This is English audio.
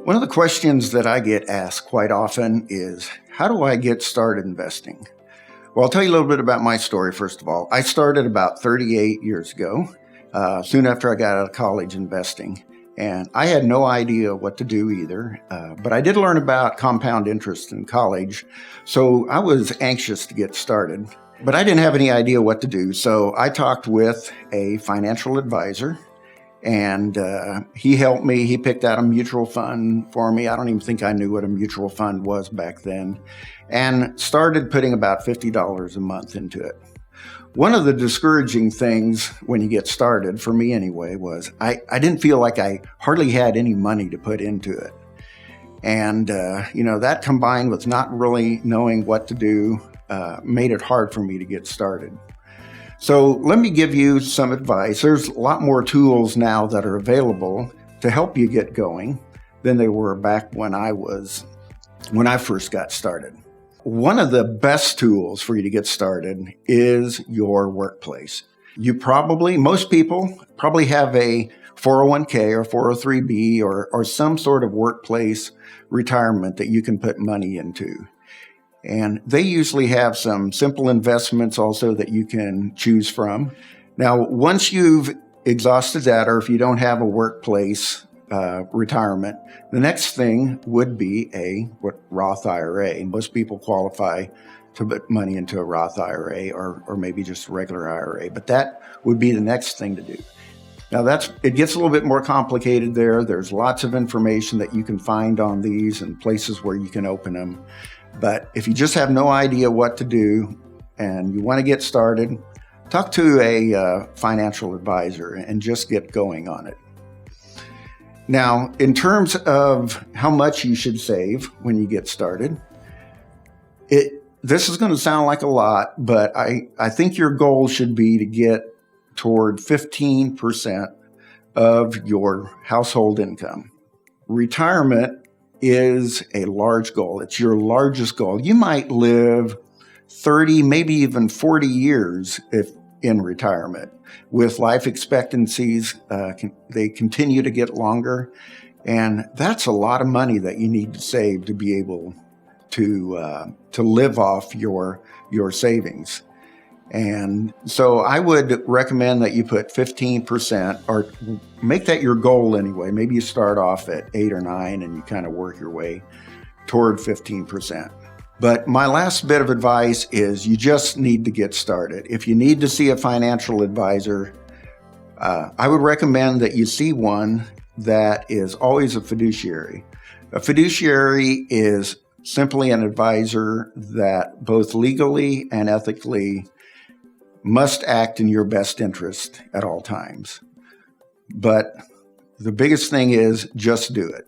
One of the questions that I get asked quite often is, how do I get started investing? Well, I'll tell you a little bit about my story, first of all. I started about 38 years ago, soon after I got out of college investing. And I had no idea what to do either, but I did learn about compound interest in college, so I was anxious to get started. But I didn't have any idea what to do, so I talked with a financial advisor, and he helped me. He picked out a mutual fund for me. I don't even think I knew what a mutual fund was back then, and started putting about $50 a month into it. One of the discouraging things when you get started, for me anyway, was I didn't feel like I hardly had any money to put into it. And, that combined with not really knowing what to do made it hard for me to get started. So let me give you some advice. There's a lot more tools now that are available to help you get going than they were back when I first got started. One of the best tools for you to get started is your workplace. Most people probably have a 401k or 403b or some sort of workplace retirement that you can put money into. And they usually have some simple investments also that you can choose from. Now, once you've exhausted that, or if you don't have a workplace retirement, the next thing would be a Roth IRA. Most people qualify to put money into a Roth IRA or maybe just a regular IRA, but that would be the next thing to do. Now it gets a little bit more complicated there. There's lots of information that you can find on these and places where you can open them. But if you just have no idea what to do and you want to get started, talk to a financial advisor and just get going on it. Now, in terms of how much you should save when you get started, this is going to sound like a lot, but I think your goal should be to get toward 15% of your household income. Retirement is a large goal. It's your largest goal. You might live 30, maybe even 40 years if in retirement. With life expectancies, they continue to get longer, and that's a lot of money that you need to save to be able to live off your savings. And so I would recommend that you put 15%, or make that your goal anyway. Maybe you start off at 8 or 9 and you kind of work your way toward 15%. But my last bit of advice is you just need to get started. If you need to see a financial advisor, I would recommend that you see one that is always a fiduciary. A fiduciary is simply an advisor that both legally and ethically must act in your best interest at all times. But the biggest thing is just do it.